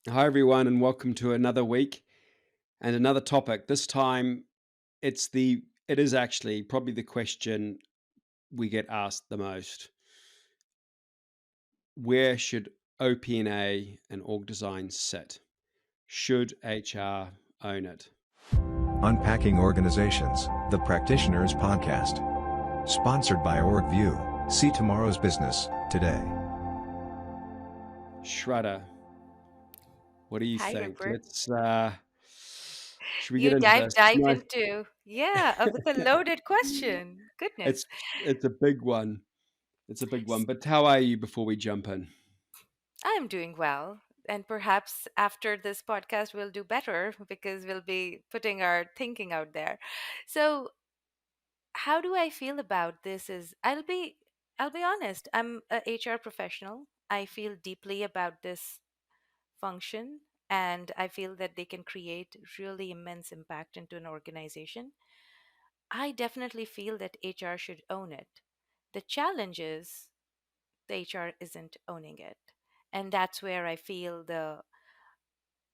Hi, everyone, and welcome to another week and another topic. This time, it is actually probably the question we get asked the most. Where should OP&A and org design sit? Should HR own it? Unpacking Organizations, the Practitioners Podcast. Sponsored by Orgvue. See tomorrow's business today. Shradha, what do you Hi, think? Rupert. Should we get You into dive this? dive into with a loaded question. It's Goodness. it's a big one. It's a big one. But how are you before we jump in? I'm doing well, and perhaps after this podcast we'll do better because we'll be putting our thinking out there. So, how do I feel about this is I'll be honest. I'm a HR professional. I feel deeply about this function and I feel that they can create really immense impact into an organization. I definitely feel that HR should own it. The challenge is the HR isn't owning it. And that's where I feel the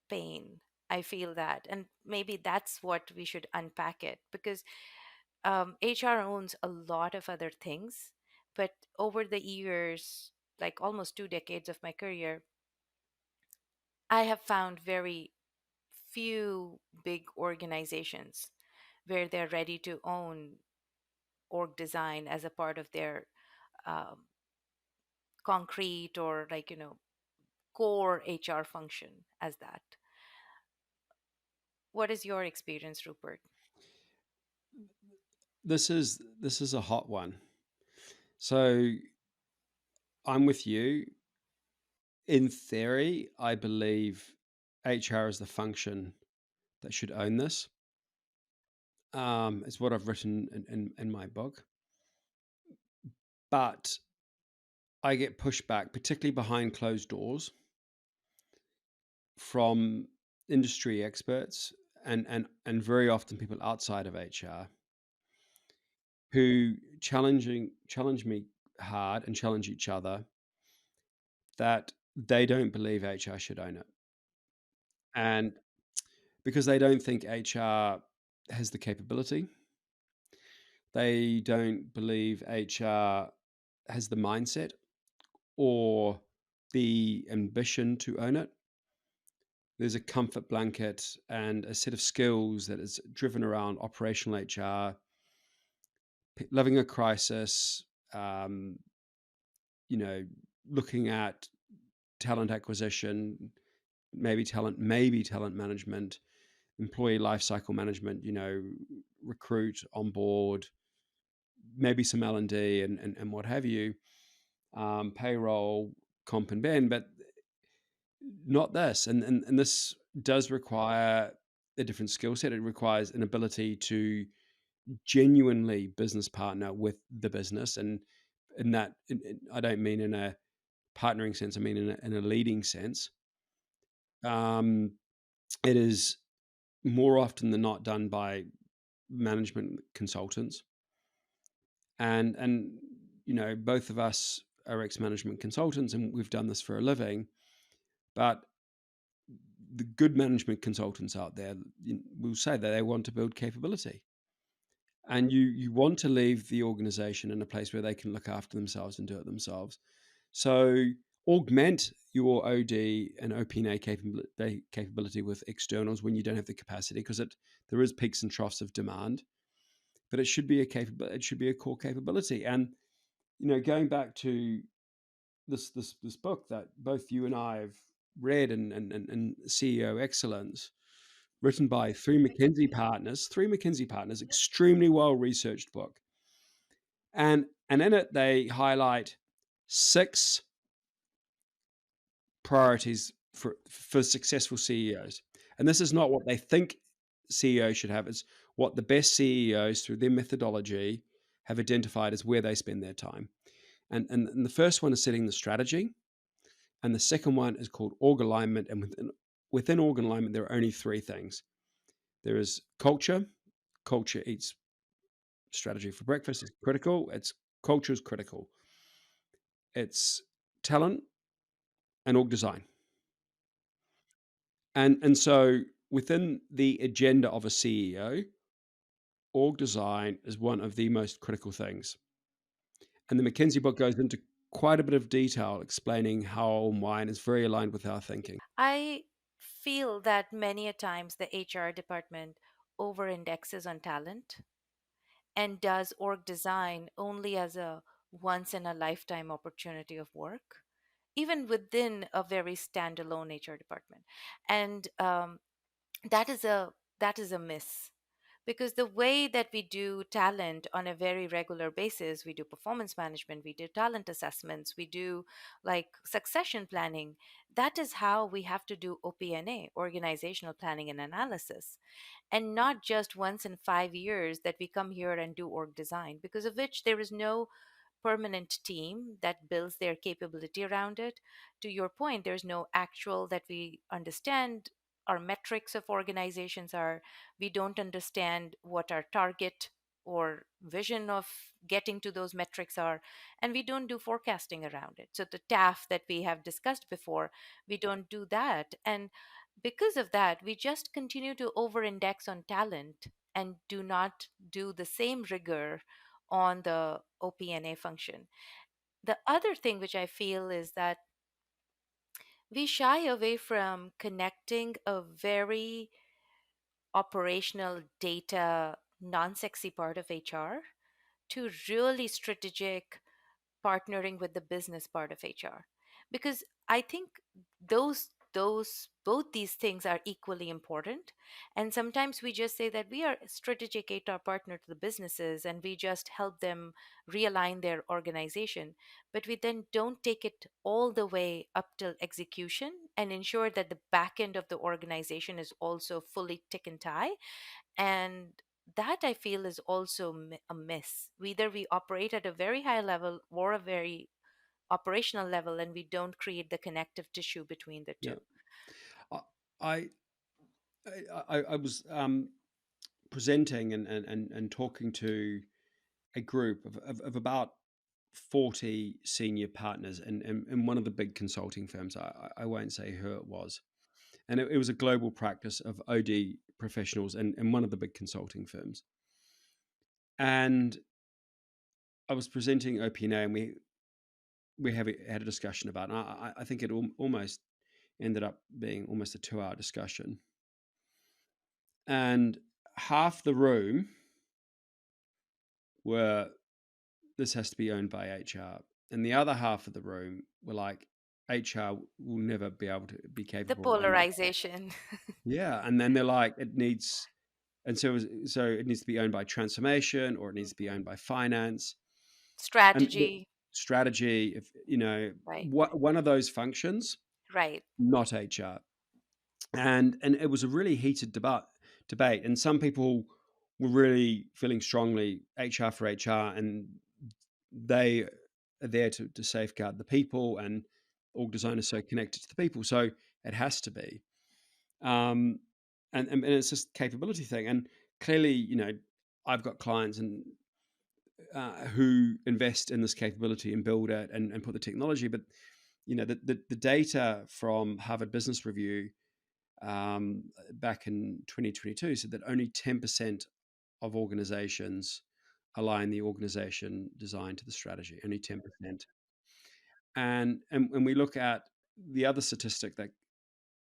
pain. I feel that. And maybe that's what we should unpack it because HR owns a lot of other things. But over the years, like almost 2 decades of my career, I have found very few big organizations where they're ready to own org design as a part of their um, concrete or core HR function as that. What is your experience, Rupert? This is a hot one. So I'm with you. In theory, I believe HR is the function that should own this. It's what I've written in my book. But I get pushback, particularly behind closed doors, from industry experts and very often people outside of HR who challenge me hard and challenge each other that they don't believe HR should own it. And because they don't think HR has the capability, they don't believe HR has the mindset or the ambition to own it. There's a comfort blanket and a set of skills that is driven around operational HR, living a crisis, um, you know, looking at talent acquisition, maybe talent management, employee lifecycle management, recruit, onboard, maybe some L&D and what have you, payroll, comp and ben, but not this. And this does require a different skill set. It requires an ability to genuinely business partner with the business. And in that, I don't mean in a partnering sense, I mean in a leading sense. Um, it is more often than not done by management consultants. And both of us are ex-management consultants and we've done this for a living, but the good management consultants out there will say that they want to build capability, and you want to leave the organization in a place where they can look after themselves and do it themselves. So augment your OD and OP&A capability with externals when you don't have the capacity, because there is peaks and troughs of demand, but it should be it should be a core capability. And going back to this book that both you and I have read, and CEO Excellence, written by three McKinsey partners, extremely well researched book, and in it they highlight 6 priorities for successful CEOs. And this is not what they think CEOs should have; it's what the best CEOs, through their methodology, have identified as where they spend their time. And the first one is setting the strategy, and the second one is called org alignment. And within org alignment, there are only 3 things. There is culture. Culture eats strategy for breakfast. It's critical. Culture is critical. It's talent and org design. And so within the agenda of a CEO, org design is one of the most critical things. And the McKinsey book goes into quite a bit of detail explaining how and why, and it's very aligned with our thinking. I feel that many a times the HR department over indexes on talent and does org design only as a once in a lifetime opportunity of work, even within a very standalone HR department. And that is a miss, because the way that we do talent on a very regular basis, we do performance management, we do talent assessments, we do like succession planning. That is how we have to do OP&A, organizational planning and analysis, and not just once in 5 years that we come here and do org design, because of which there is no permanent team that builds their capability around it. To your point, there's no actual that we understand our metrics of organizations are. We don't understand what our target or vision of getting to those metrics are, and we don't do forecasting around it. So the TAF that we have discussed before, we don't do that. And because of that, we just continue to over index on talent and do not do the same rigor on the OP&A function. The other thing which I feel is that we shy away from connecting a very operational data, non sexy part of HR to really strategic partnering with the business part of HR, because I think those both these things are equally important. And sometimes we just say that we are a strategic HR partner to the businesses and we just help them realign their organization, but we then don't take it all the way up till execution and ensure that the back end of the organization is also fully tick and tie. And that I feel is also a miss. Either we operate at a very high level or a very operational level, and we don't create the connective tissue between the two. Yeah. I I I was presenting and talking to a group of about 40 senior partners in one of the big consulting firms. I won't say who it was. And it was a global practice of OD professionals in one of the big consulting firms. And I was presenting OP&A, and we had a discussion about it. And I think it almost ended up being almost a 2-hour discussion. And half the room were, this has to be owned by HR. And the other half of the room were like, HR will never be able to be The capable of owning. polarization. Yeah. And then they're like, it needs, and so it needs to be owned by transformation, or it needs to be owned by finance and Strategy. strategy. If Right. what one of those functions, Right. not HR. And it was a really heated debate, and some people were really feeling strongly HR for HR, and they are there to safeguard the people, and org design is so connected to the people, so it has to be. um, and it's just capability thing. And clearly, I've got clients and who invest in this capability and build it and put the technology. But the data from Harvard Business Review back in 2022 said that only 10% of organizations align the organization design to the strategy. Only 10%. And we look at the other statistic that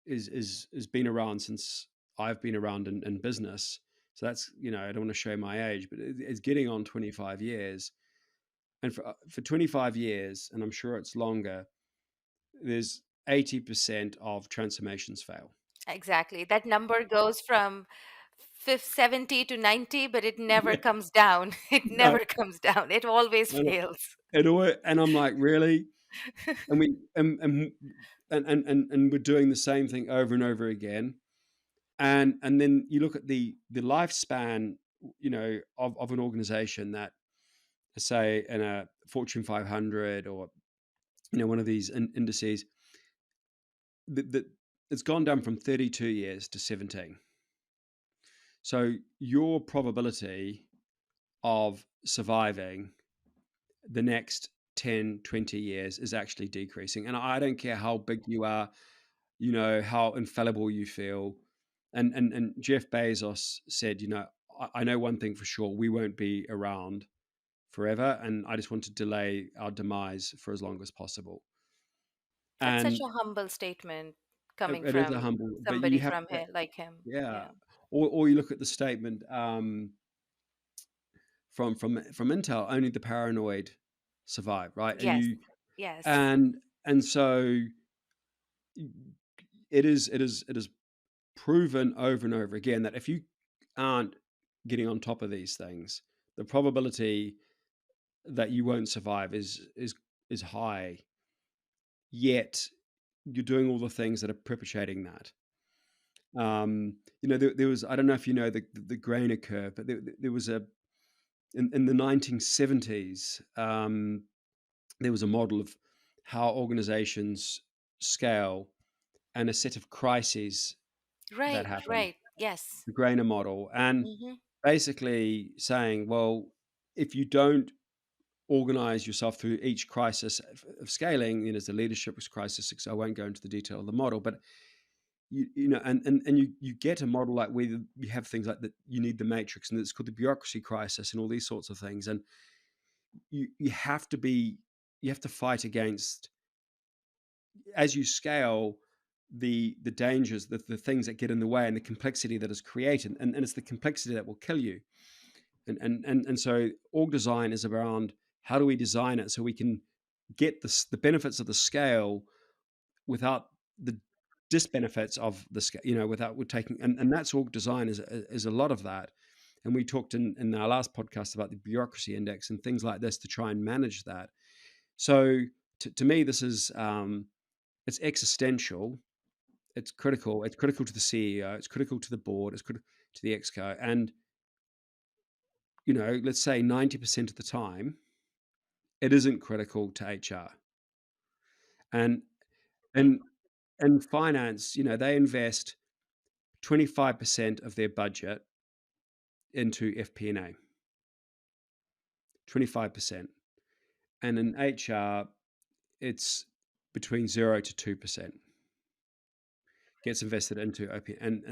is been around since I've been around in business. So that's, I don't want to show my age, but it's getting on 25 years. And for 25 years, and I'm sure it's longer, there's 80% of transformations fail. Exactly. That number goes from 70 to 90, but it never Yeah, comes down. It no, never comes down. It always and fails. and I'm like, really? And we and we're doing the same thing over and over again. And then you look at the lifespan, of an organization that, say, in a Fortune 500, or one of these indices, that it's gone down from 32 years to 17. So your probability of surviving the next 10, 20 years is actually decreasing. And I don't care how big you are, how infallible you feel. And Jeff Bezos said, I know one thing for sure, we won't be around forever, and I just want to delay our demise for as long as possible. That's such And a humble statement coming it is a from humble, but you somebody have from to, him, like him. yeah. Yeah. Or you look at the statement from Intel: only the paranoid survive, right? And Yes. you Yes. and so it is proven over and over again that if you aren't getting on top of these things, the probability that you won't survive is high. Yet you're doing all the things that are perpetuating that. There was, I don't know if you know the Grainer curve, but there was in the 1970s, there was a model of how organizations scale and a set of crises that Right. happen, Right. Yes. the Grainer model, and Hmm. basically saying, well, if you don't organize yourself through each crisis of scaling, there's the leadership crisis. So I won't go into the detail of the model, but you get a model like where you have things like that. You need the matrix, and it's called the bureaucracy crisis, and all these sorts of things. And you have to be you have to fight against, as you scale, the dangers, the things that get in the way, and the complexity that is created, and it's the complexity that will kill you. And so org design is around how do we design it so we can get the benefits of the scale without the disbenefits of the scale, without we're taking, and that's org design is a lot of that. And we talked in our last podcast about the bureaucracy index and things like this to try and manage that. So to me, this is it's existential. It's critical to the CEO. It's critical to the board. It's critical to the exco. And let's say 90% of the time, it isn't critical to HR. And and and finance, they invest 25% of their budget into FP&A. 25%. And in HR, it's between 0 to 2% gets invested into OP, and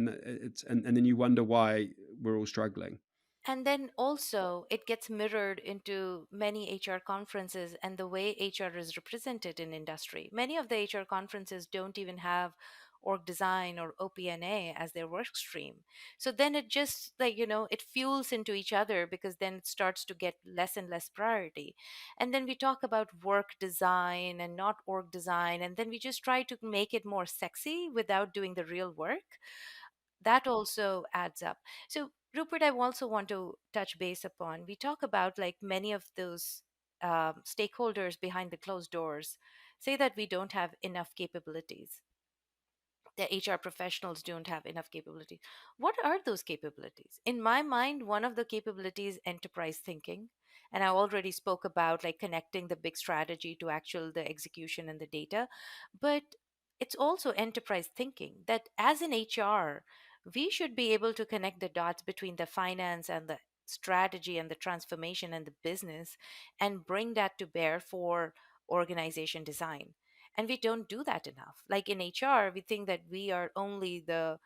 then you wonder why we're all struggling. And then also, it gets mirrored into many HR conferences and the way HR is represented in industry. Many of the HR conferences don't even have org design or OP&A as their work stream. So then it just like, it fuels into each other because then it starts to get less and less priority. And then we talk about work design and not org design. And then we just try to make it more sexy without doing the real work. That also adds up. So, Rupert, I also want to touch base upon. We talk about like many of those stakeholders behind the closed doors say that we don't have enough capabilities, the HR professionals don't have enough capability. What are those capabilities? In my mind, one of the capabilities enterprise thinking. And I already spoke about like connecting the big strategy to actual the execution and the data. But it's also enterprise thinking that as an HR, we should be able to connect the dots between the finance and the strategy and the transformation and the business and bring that to bear for organization design, and we don't do that enough. Like in HR, we think that we are only the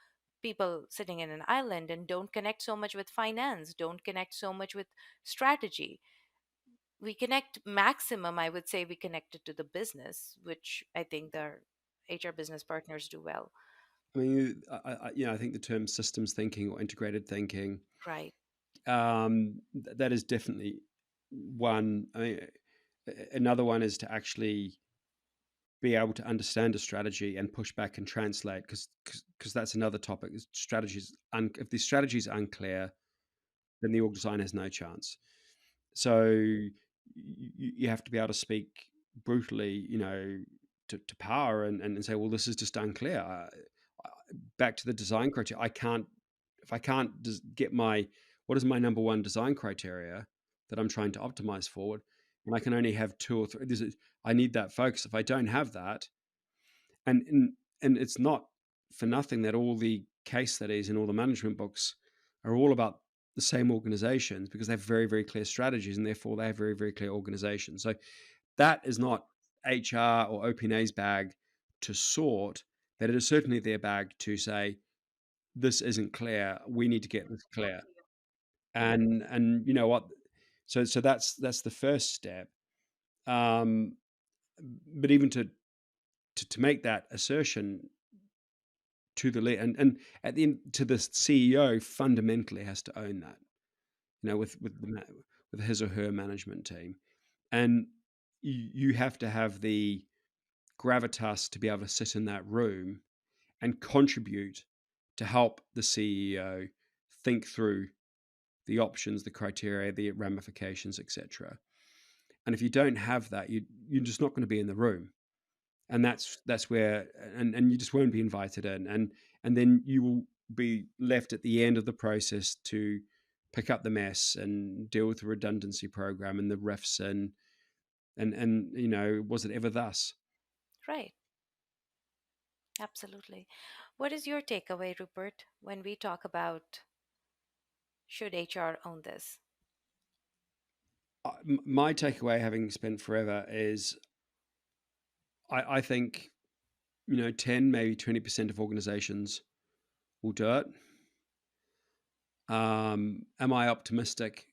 people sitting in an island and don't connect so much with finance, don't connect so much with strategy. We connect maximum, I would say, we connect it to the business, which I think the HR business partners do well. I mean, I think the term systems thinking or integrated thinking, Right. that is definitely one. I mean, another one is to actually be able to understand a strategy and push back and translate, because that's another topic. Is strategies, if the strategy is unclear, then the org design has no chance. So you have to be able to speak brutally, to power, and say, well, this is just unclear. Back to the design criteria. If I can't get what is my number one design criteria that I'm trying to optimize forward, and I can only have two or three. I need that focus. If I don't have that, and and it's not for nothing that all the case studies and all the management books are all about the same organizations, because they have very, very clear strategies, and therefore they have very, very clear organizations. So that is not HR or OP&A's bag to sort, that it is certainly their bag to say, this isn't clear. We need to get this clear. And you know what? So that's the first step. Um, but even to make that assertion to the lead, and at the end to the CEO, fundamentally has to own that. With his or her management team, and you have to have the gravitas to be able to sit in that room and contribute to help the CEO think through the options, the criteria, the ramifications, etc. And if you don't have that, you're just not going to be in the room, and that's where, and you just won't be invited in, and then you will be left at the end of the process to pick up the mess and deal with the redundancy program and the rifts, and was it ever thus? Right. Absolutely. What is your takeaway, Rupert, when we talk about should HR own this? My takeaway, having spent forever, is I think 10, maybe 20% of organizations will do it. Am I optimistic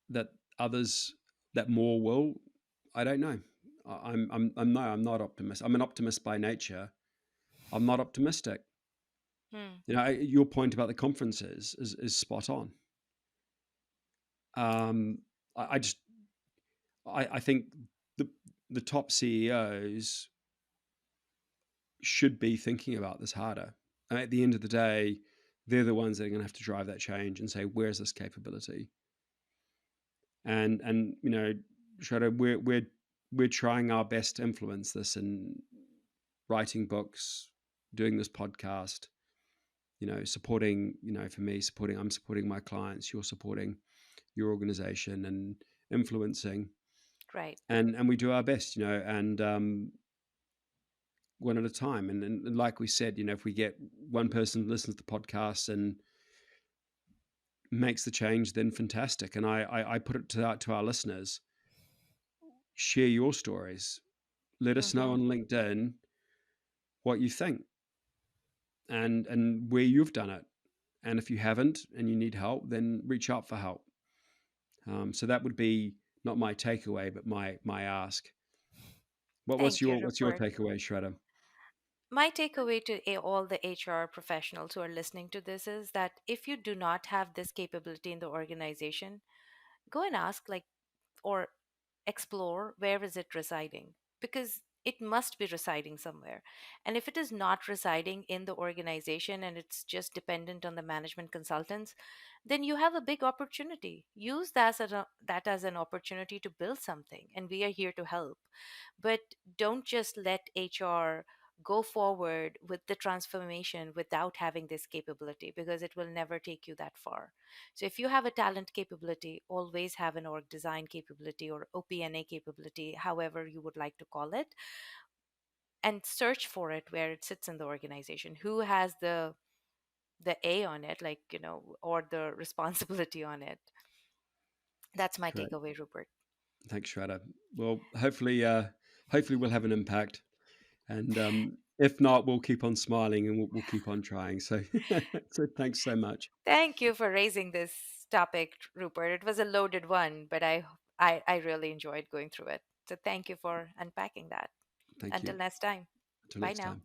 that others, that more will? I don't know. I'm no, I'm not optimist. I'm an optimist by nature. I'm not optimistic. Hmm. Your point about the conferences is spot on. Um, I just I think the the top CEOs should be thinking about this harder. And at the end of the day, they're the ones that are going to have to drive that change and say, where's this capability? And Shradha, we're trying our best to influence this in writing books, doing this podcast, supporting, for me, I'm supporting my clients, you're supporting your organization and influencing. Right. And we do our best, and one at a time. And like we said, if we get one person listens to the podcast and makes the change, then fantastic. And I put it to our listeners: share your stories. Let us know Mm-hmm. on LinkedIn what you think and where you've done it. And if you haven't and you need help, then reach out for help. So that would be not my takeaway, but my ask. What's Thank you, your Rupert. takeaway, Shredder? My takeaway to all the HR professionals who are listening to this is that if you do not have this capability in the organization, go and ask, like, or explore where is it residing, because it must be residing somewhere. And if it is not residing in the organization and it's just dependent on the management consultants, then you have a big opportunity. Use that as an opportunity to build something, and we are here to help. But don't just let HR go forward with the transformation without having this capability, because it will never take you that far. So if you have a talent capability, always have an org design capability or OP&A capability, however you would like to call it, and search for it where it sits in the organization. Who has the A on it, like, or the responsibility on it. That's my Correct. takeaway, Rupert. Thanks, Shredder. Well, hopefully we'll have an impact. And if not, we'll keep on smiling and we'll keep on trying. So, so thanks so much. Thank you for raising this topic, Rupert. It was a loaded one, but I really enjoyed going through it. So thank you for unpacking that. Thank Until you. next time. Until Bye next now. time.